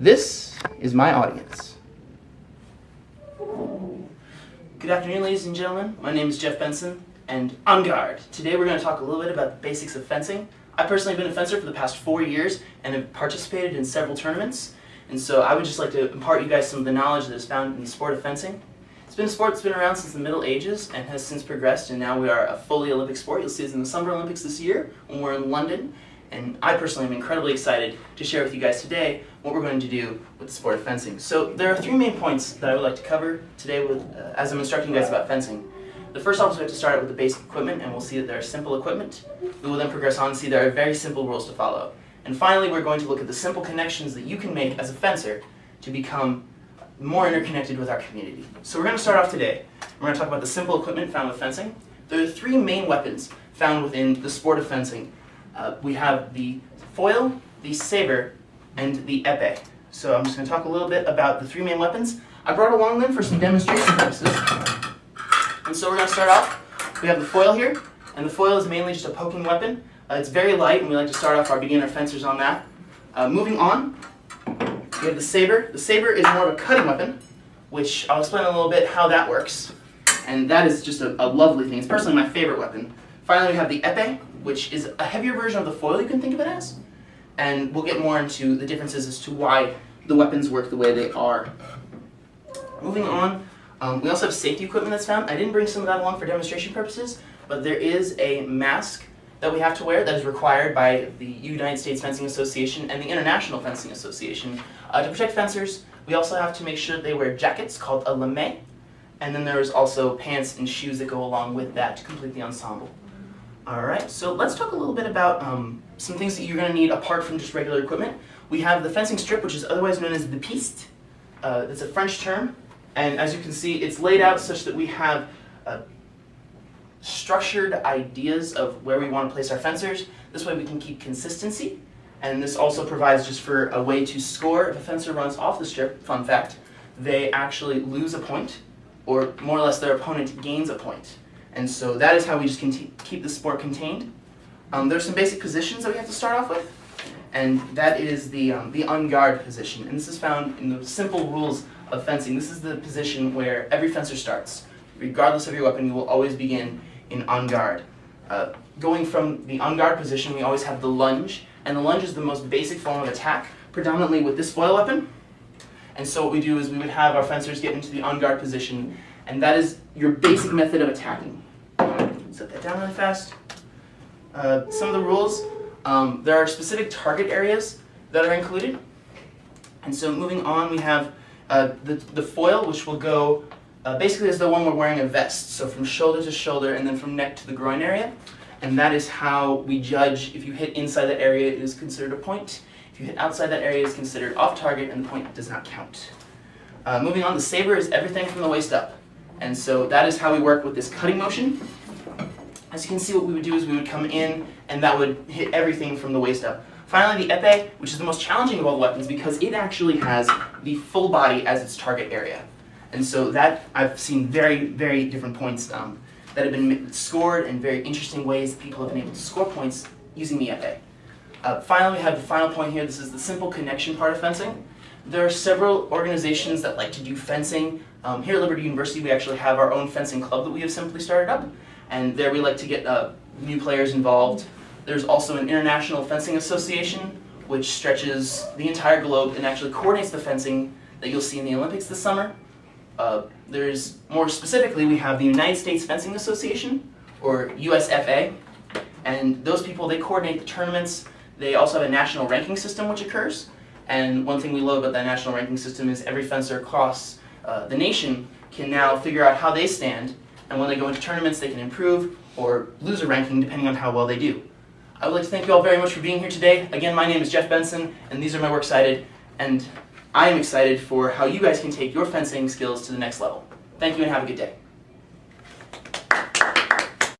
This is my audience. Good afternoon, ladies and gentlemen. My name is Jeff Benson, and on guard. Today we're going to talk a little bit about the basics of fencing. I've personally been a fencer for the past 4 years and have participated in several tournaments. And so I would just like to impart you guys some of the knowledge that is found in the sport of fencing. It's been a sport that's been around since the Middle Ages and has since progressed, and now we are a fully Olympic sport. You'll see us in the Summer Olympics this year when we're in London. And I personally am incredibly excited to share with you guys today what we're going to do with the sport of fencing. So there are 3 main points that I would like to cover today as I'm instructing you guys about fencing. The first off is we have to start out with the basic equipment, and we'll see that there are simple equipment. We will then progress on and see there are very simple rules to follow. And finally, we're going to look at the simple connections that you can make as a fencer to become more interconnected with our community. So we're going to start off today. We're going to talk about the simple equipment found with fencing. There are 3 main weapons found within the sport of fencing. We have the foil, the saber, and the epee. So I'm just going to talk a little bit about the 3 main weapons. I brought along them for some demonstration purposes. And so we're going to start off. We have the foil here, and the foil is mainly just a poking weapon. It's very light, and we like to start off our beginner fencers on that. Moving on, we have the saber. The saber is more of a cutting weapon, which I'll explain a little bit how that works. And that is just a lovely thing. It's personally my favorite weapon. Finally, we have the epee, which is a heavier version of the foil, you can think of it as. And we'll get more into the differences as to why the weapons work the way they are. Moving on, we also have safety equipment that's found. I didn't bring some of that along for demonstration purposes, but there is a mask that we have to wear that is required by the United States Fencing Association and the International Fencing Association. To protect fencers, we also have to make sure that they wear jackets called a lame, and then there's also pants and shoes that go along with that to complete the ensemble. Alright, so let's talk a little bit about some things that you're going to need apart from just regular equipment. We have the fencing strip, which is otherwise known as the Piste. It's a French term, and as you can see, it's laid out such that we have structured ideas of where we want to place our fencers. This way we can keep consistency, and this also provides just for a way to score. If a fencer runs off the strip, fun fact, they actually lose a point, or more or less their opponent gains a point. And so that is how we just keep the sport contained. There's some basic positions that we have to start off with, and that is the on guard position. And this is found in the simple rules of fencing. This is the position where every fencer starts. Regardless of your weapon, you will always begin in on guard. Going from the on guard position, we always have the lunge, and the lunge is the most basic form of attack, predominantly with this foil weapon. And so what we do is we would have our fencers get into the on guard position, and that is your basic method of attacking. Set that down really fast. Some of the rules, there are specific target areas that are included. And so moving on, we have the foil, which will go basically as though one were wearing a vest. So from shoulder to shoulder and then from neck to the groin area. And that is how we judge if you hit inside that area, it is considered a point. If you hit outside that area, it is considered off target and the point does not count. Moving on, the saber is everything from the waist up. And so that is how we work with this cutting motion. As you can see, what we would do is we would come in and that would hit everything from the waist up. Finally, the epee, which is the most challenging of all the weapons because it actually has the full body as its target area. And so that, I've seen very, very different points that have been scored in very interesting ways. People have been able to score points using the epee. Finally, we have the final point here. This is the simple connection part of fencing. There are several organizations that like to do fencing. Here at Liberty University, we actually have our own fencing club that we have simply started up. And there we like to get new players involved. There's also an International Fencing Association, which stretches the entire globe and actually coordinates the fencing that you'll see in the Olympics this summer. There's, more specifically, we have the United States Fencing Association, or USFA. And those people, they coordinate the tournaments. They also have a national ranking system which occurs. And one thing we love about that national ranking system is every fencer across the nation can now figure out how they stand, and when they go into tournaments they can improve or lose a ranking depending on how well they do. I would like to thank you all very much for being here today. Again, my name is Jeff Benson, and these are my works cited, and I am excited for how you guys can take your fencing skills to the next level. Thank you and have a good day.